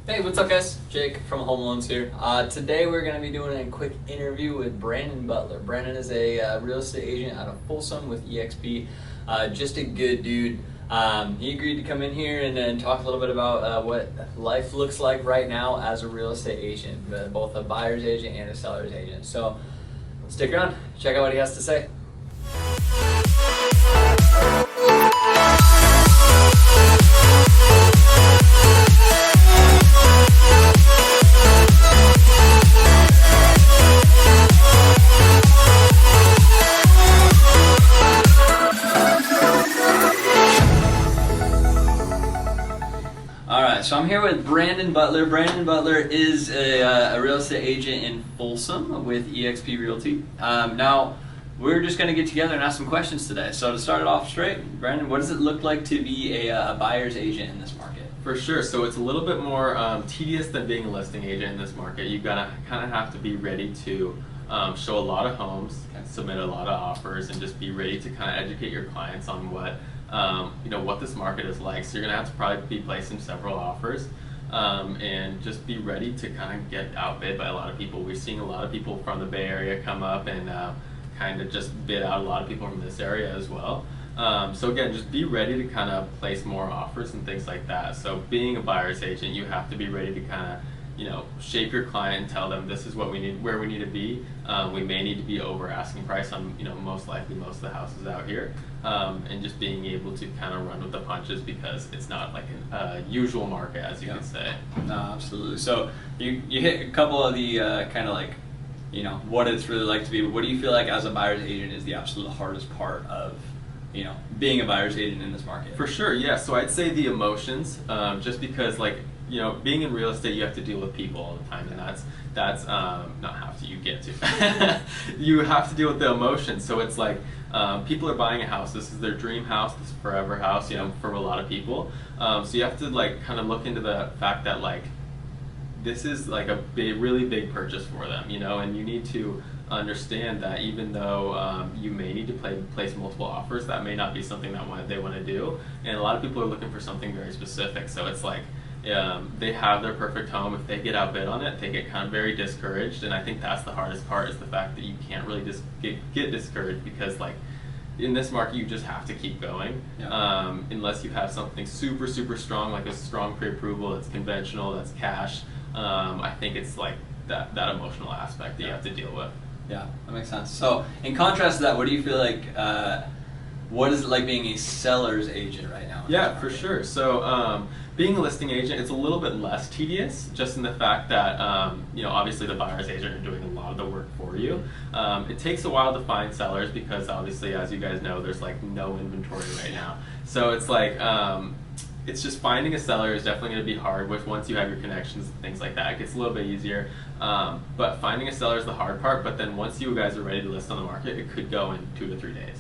Hey, what's up guys? Jake from Home Loans here. Today we're going to be doing a quick interview with Brandon Butler. Brandon is a real estate agent out of Folsom with EXP. Just a good dude. He agreed to come in here and talk a little bit about what life looks like right now as a real estate agent, both a buyer's agent and a seller's agent. So stick around, check out what he has to say. So I'm here with Brandon Butler. Brandon Butler is a real estate agent in Folsom with EXP Realty. Now, we're just going to get together and ask some questions today. So to start it off straight, Brandon, what does it look like to be a buyer's agent in this market? For sure. So it's a little bit more tedious than being a listing agent in this market. You've got to kind of have to be ready to show a lot of homes, submit a lot of offers, and just be ready to kind of educate your clients on what what this market is like. So you're gonna have to probably be placing several offers and just be ready to kind of get outbid by a lot of people. We're seeing a lot of people from the Bay Area come up and kind of just bid out a lot of people from this area as well. So again, just be ready to kind of place more offers and things like that. So being a buyer's agent, you have to be ready to kind of shape your client and tell them this is what we need, where we need to be. We may need to be over asking price on, most likely most of the houses out here, and just being able to kind of run with the punches because it's not like a usual market, as you could say. No, absolutely. So you hit a couple of the kind of like, what it's really like to be. What do you feel like as a buyer's agent is the absolute hardest part of, being a buyer's agent in this market? For sure, yeah. So I'd say the emotions, just because being in real estate, you have to deal with people all the time, and that's not have to, you get to. You have to deal with the emotions. So it's like people are buying a house. This is their dream house, this forever house, for a lot of people. So you have to kind of look into the fact that this is like a really big purchase for them, and you need to understand that even though you may need to place multiple offers, that may not be something that they want to do. And a lot of people are looking for something very specific. So it's like, they have their perfect home. If they get outbid on it, they get kind of very discouraged, and I think that's the hardest part, is the fact that you can't really just get discouraged, because in this market you just have to keep going. Unless you have something super strong, like a strong pre-approval that's conventional, that's cash. I think it's like that emotional aspect that you have to deal with. Yeah, that makes sense. So in contrast to that, what do you feel like, what is it like being a seller's agent right now? Yeah, for sure. So being a listing agent, it's a little bit less tedious, just in the fact that obviously the buyer's agent are doing a lot of the work for you. It takes a while to find sellers because obviously, as you guys know, there's no inventory right now. So it's it's just finding a seller is definitely going to be hard. Once you have your connections and things like that, it gets a little bit easier. But finding a seller is the hard part. But then once you guys are ready to list on the market, it could go in 2 to 3 days.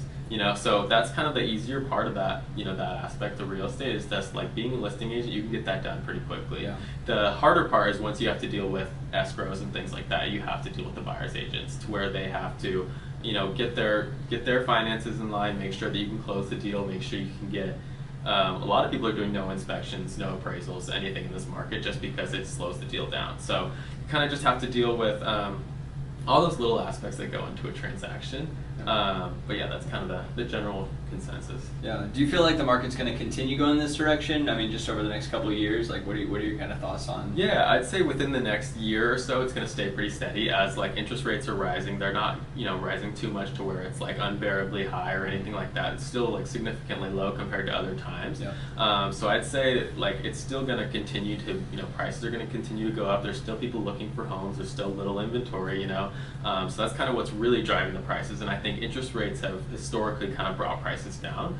So that's kind of the easier part of that, that aspect of real estate, is just being a listing agent, you can get that done pretty quickly. Yeah. The harder part is once you have to deal with escrows and things like that, you have to deal with the buyer's agents, to where they have to, get their finances in line, make sure that you can close the deal, make sure you can get. A lot of people are doing no inspections, no appraisals, anything in this market, just because it slows the deal down. So you kind of just have to deal with all those little aspects that go into a transaction. But yeah, that's kind of the general consensus. Yeah. Do you feel like the market's going to continue going this direction? I mean, just over the next couple of years, what are your kind of thoughts on? Yeah, I'd say within the next year or so, it's going to stay pretty steady, as interest rates are rising. They're not rising too much to where it's unbearably high or anything like that. It's still significantly low compared to other times. Yeah. So I'd say that it's still going to continue to, prices are going to continue to go up. There's still people looking for homes. There's still little inventory. So that's kind of what's really driving the prices. And I think interest rates have historically kind of brought prices down,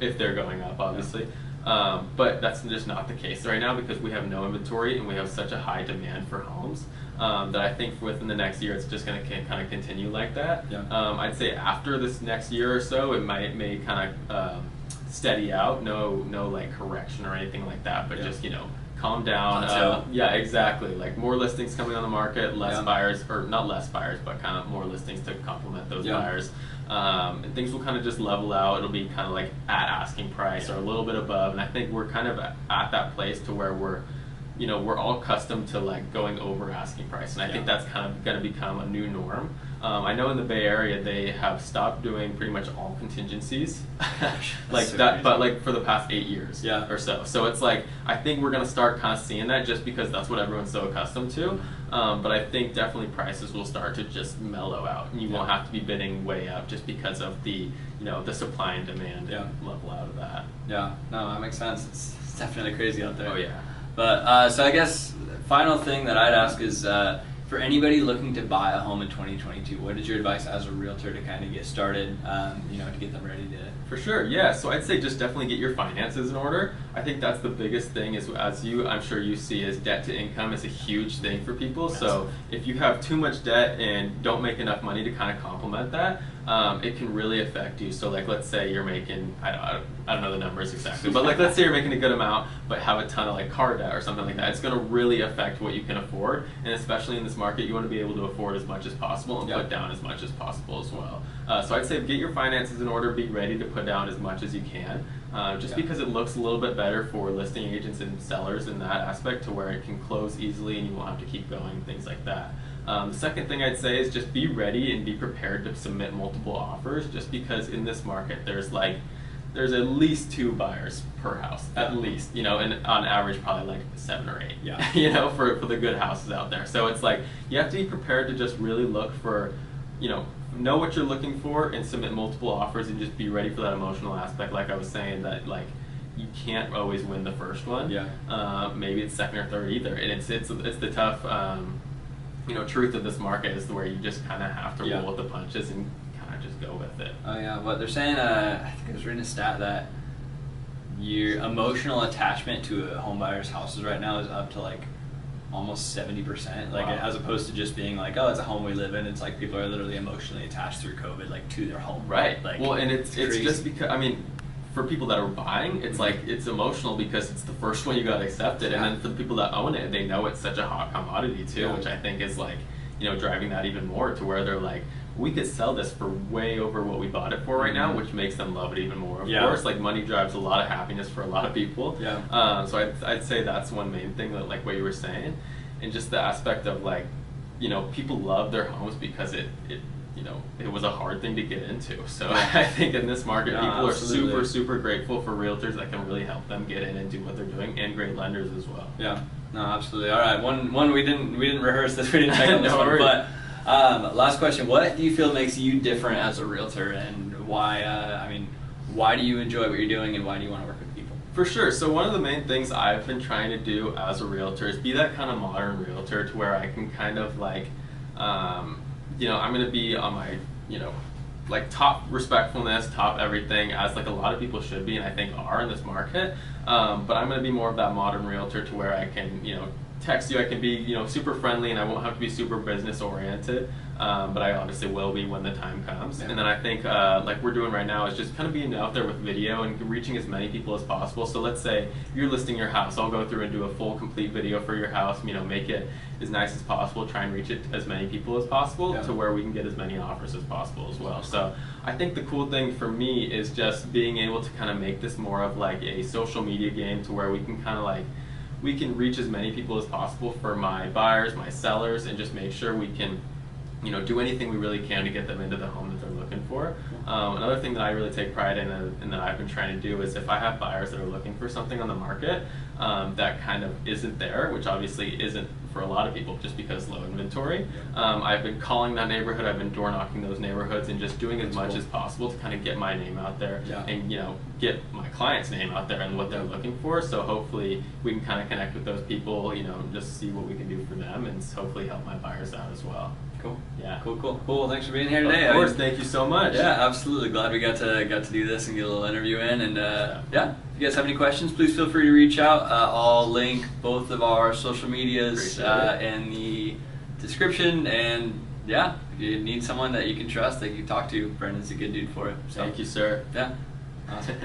if they're going up, obviously. But that's just not the case right now, because we have no inventory and we have such a high demand for homes, that I think within the next year it's just going to kind of continue like that. Yeah. I'd say after this next year or so, it may kind of steady out. No correction or anything like that, but just calm down. Yeah, exactly. More listings coming on the market, less buyers, or not less buyers, but kind of more listings to complement those buyers. And things will kind of just level out. It'll be kind of at asking price or a little bit above. And I think we're kind of at that place to where we're we're all accustomed to like going over asking price, and I think that's kind of going to become a new norm. I know in the Bay Area they have stopped doing pretty much all contingencies, like so that, crazy. but like for the past 8 years or so. So it's like I think we're going to start kind of seeing that just because that's what everyone's so accustomed to. But I think definitely prices will start to just mellow out, and you won't have to be bidding way up just because of the the supply and demand level out of that. Yeah, no, that makes sense. It's definitely crazy out there. Oh yeah. But so I guess final thing that I'd ask is for anybody looking to buy a home in 2022, what is your advice as a realtor to kind of get started, to get them ready to? For sure, yeah. So I'd say just definitely get your finances in order. I think that's the biggest thing is, I'm sure you see, is debt to income is a huge thing for people. So if you have too much debt and don't make enough money to kind of complement that, it can really affect you. So like, let's say you're making, I don't know the numbers exactly, but like, let's say you're making a good amount, but have a ton of like car debt or something like that. It's going to really affect what you can afford. And especially in this market, you want to be able to afford as much as possible and put down as much as possible as well. So I'd say get your finances in order, be ready to put down as much as you can, because it looks a little bit better for listing agents and sellers in that aspect, to where it can close easily and you won't have to keep going, things like that. The second thing I'd say is just be ready and be prepared to submit multiple offers, just because in this market there's at least 2 buyers per house, at least, and on average probably like 7 or 8, for the good houses out there. So it's like you have to be prepared to just really look for, know what you're looking for and submit multiple offers, and just be ready for that emotional aspect. Like I was saying, that like you can't always win the first one. Maybe it's second or third either, and it's the tough truth of this market, is where you just kind of have to roll with the punches and kind of just go with it. Oh yeah, what they're saying, I think I was reading a stat that your emotional attachment to a home buyer's houses right now is up to like almost 70%, like as opposed to just being like, oh, it's a home we live in. It's like people are literally emotionally attached through COVID, like, to their home. Right. Like, well, and it's just because, for people that are buying, it's like, it's emotional because it's the first one you got accepted, and then for the people that own it, they know it's such a hot commodity too, which I think is like, driving that even more, to where they're like, we could sell this for way over what we bought it for right now, which makes them love it even more. Of course, like, money drives a lot of happiness for a lot of people. So I'd say that's one main thing, that like what you were saying, and just the aspect of like, people love their homes because it was a hard thing to get into. So I think in this market, people are super, super grateful for realtors that can really help them get in and do what they're doing, and great lenders as well. Yeah, no, absolutely. All right, one we didn't rehearse this, we didn't check on this one, but last question: what do you feel makes you different as a realtor, and why? Why do you enjoy what you're doing, and why do you want to work with people? For sure. So one of the main things I've been trying to do as a realtor is be that kind of modern realtor, to where I can kind of like, I'm going to be on my, like, top respectfulness, top everything, as like a lot of people should be, and I think are in this market. But I'm going to be more of that modern realtor, to where I can, text you, I can be, super friendly, and I won't have to be super business oriented. But I obviously will be when the time comes. And then I think, like we're doing right now, is just kind of being out there with video and reaching as many people as possible. So let's say you're listing your house, I'll go through and do a full, complete video for your house, make it as nice as possible, try and reach it as many people as possible, to where we can get as many offers as possible as well. So I think the cool thing for me is just being able to kind of make this more of like a social media game, to where we can kind of like, we can reach as many people as possible for my buyers, my sellers, and just make sure we can do anything we really can to get them into the home that they're looking for. Another thing that I really take pride in, and that I've been trying to do, is if I have buyers that are looking for something on the market that kind of isn't there, which obviously isn't for a lot of people just because low inventory, I've been calling that neighborhood, I've been door knocking those neighborhoods, and just doing as much as possible to kind of get my name out there, and get my client's name out there and what they're looking for. So hopefully we can kind of connect with those people, just see what we can do for them, and hopefully help my buyers out as well. Cool. Yeah. Cool. Thanks for being here today. Of course. Thank you so much. Yeah, absolutely. Glad we got to do this and get a little interview in. And if you guys have any questions, please feel free to reach out. I'll link both of our social medias in the description. And if you need someone that you can trust, that you talk to, Brandon's a good dude for it. So. Thank you, sir. Yeah. Awesome.